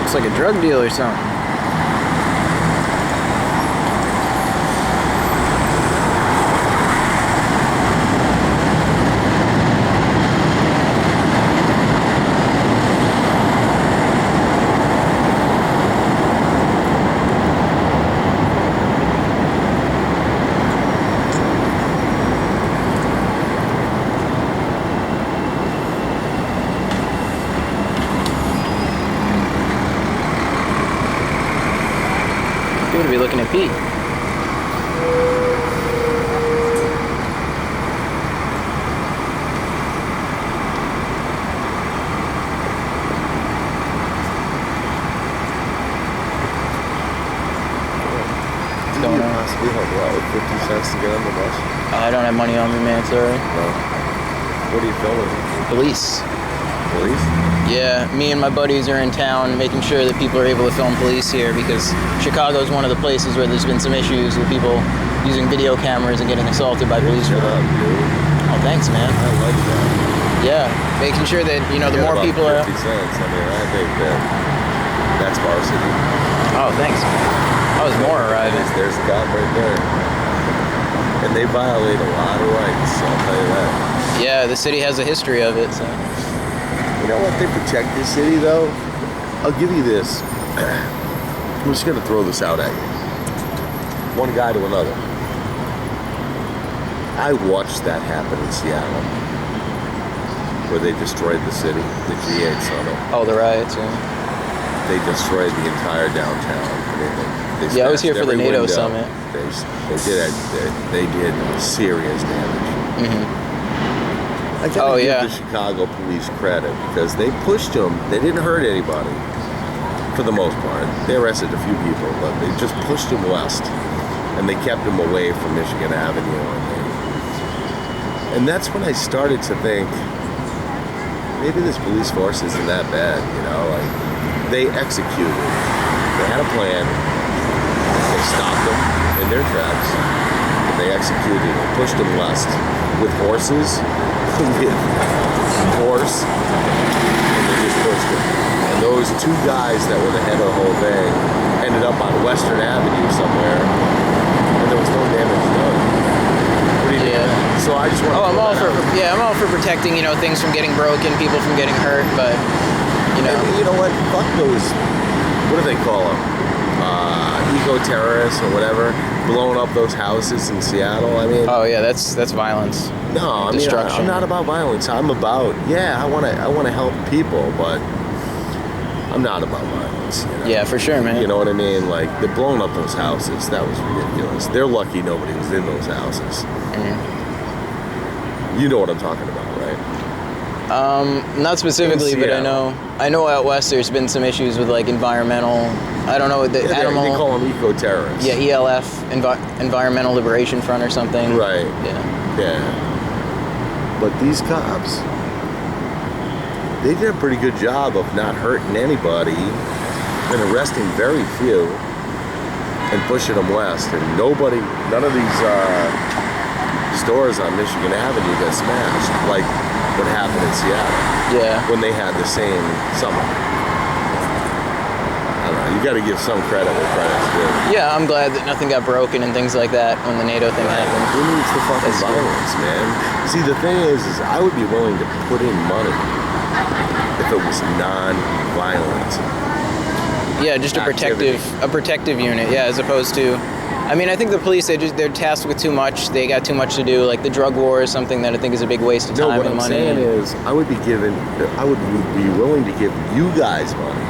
Looks like a drug deal or something. To be looking at Pete. What's going on? We have what, 50 cents to get on the bus? I don't have money on me, man. Sorry. No. What are you filming? Police. Police? Yeah, me and my buddies are in town making sure that people are able to film police here because Chicago is one of the places where there's been some issues with people using video cameras and getting assaulted by police. Good job, dude. Oh, thanks, man. I like that. Yeah, making sure that, the more people are... 50 cents. I mean, I think that's varsity. Oh, thanks. I was more arriving. There's a cop right there. And they violate a lot of rights, I'll tell you that. Yeah, the city has a history of it, so... You know what? They protect this city, though. I'll give you this. I'm just going to throw this out at you. One guy to another. I watched that happen in Seattle, where they destroyed the city, the G8 summit. Oh, the riots, yeah. They destroyed the entire downtown. They I was here for the NATO window. summit. They did serious damage. Mm-hmm. I gotta give the Chicago police credit because they pushed them. They didn't hurt anybody, for the most part. They arrested a few people, but they just pushed them west, and they kept them away from Michigan Avenue. And that's when I started to think, maybe this police force isn't that bad. They executed. They had a plan. They stopped them in their tracks. And they executed and pushed them west with horses. With horse, and they just pushed him. And those two guys that were the head of the whole thing ended up on Western Avenue somewhere, and there was no damage done. What do you think? So I just want to. I'm all for protecting, things from getting broken, people from getting hurt, but And you know what? Fuck those. What do they call them? Eco-terrorists or whatever, blowing up those houses in Seattle. I mean. Oh yeah, that's violence. No, I'm not about violence. I'm about I want to help people, but I'm not about violence. Yeah, for sure, man. You know what I mean? Like they're blowing up those houses. That was ridiculous. They're lucky nobody was in those houses. Mm-hmm. You know what I'm talking about, right? Not specifically, but I know out west there's been some issues with like environmental. I don't know the animal. They call them eco-terrorists. Yeah, ELF, Environmental Liberation Front or something. Right. Yeah. But these cops, they did a pretty good job of not hurting anybody and arresting very few and pushing them west. And none of these stores on Michigan Avenue got smashed like what happened in Seattle. Yeah. When they had the same summer. I don't know. You got to give some credit where credit's due. Yeah, I'm glad that nothing got broken and things like that when the NATO thing happened. Who needs the fucking violence, man? See, the thing is I would be willing to put in money if it was non-violent. Yeah, just a protective unit. Yeah, as opposed to, I think the police they're tasked with too much. They got too much to do. Like the drug war is something that I think is a big waste of time and money. No, what I'm saying is I would be willing to give you guys money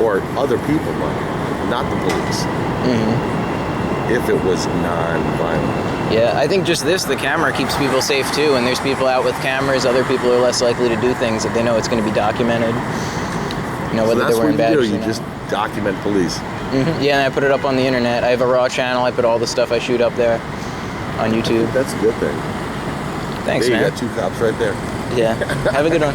or other people money, not the police. Mm-hmm. If it was non-violent. Yeah, I think just the camera keeps people safe too, and there's people out with cameras, other people are less likely to do things if they know it's going to be documented. Whether they're wearing badges or not. You just document police. Mm-hmm. Yeah, and I put it up on the internet. I have a raw channel. I put all the stuff I shoot up there on YouTube. That's a good thing. Thanks, man. You got two cops right there. Yeah. Have a good one.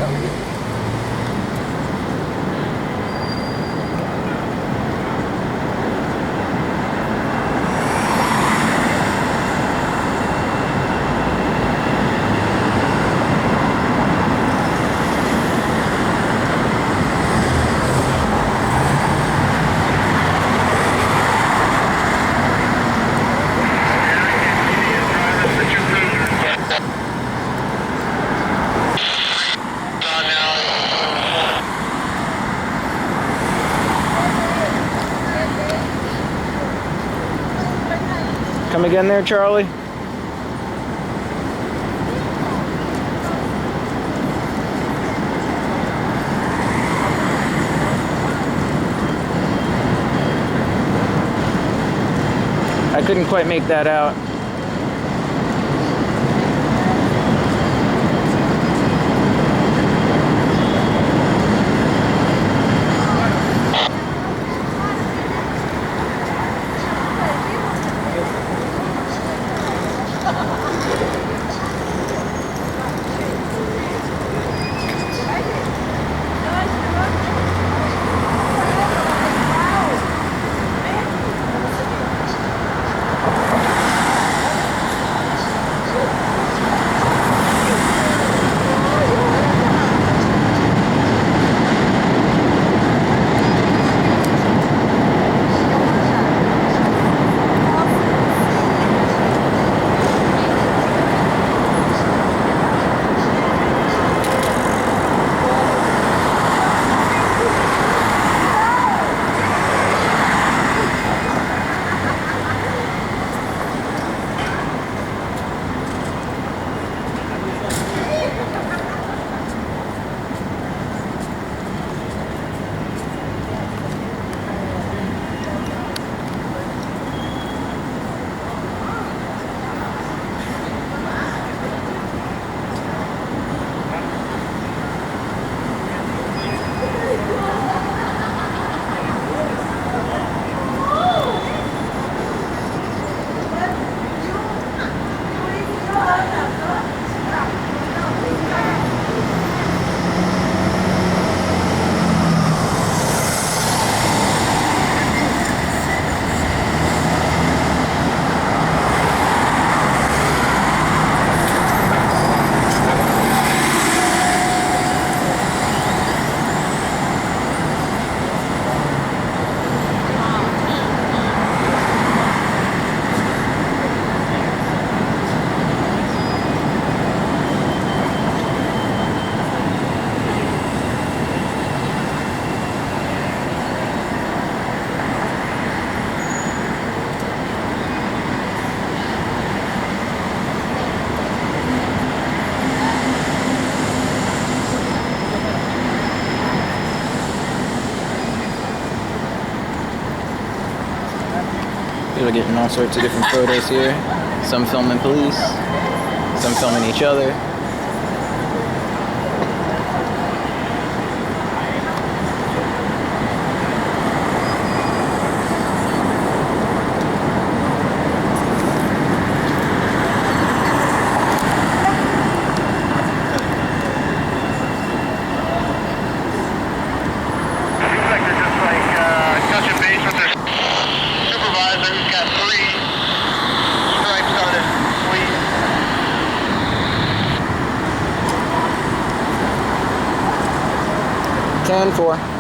Come again there, Charlie? I couldn't quite make that out. People are getting all sorts of different photos here. Some filming police, some filming each other. Touching base with their supervisor who's got 3 stripes on his sleeve. 10-4.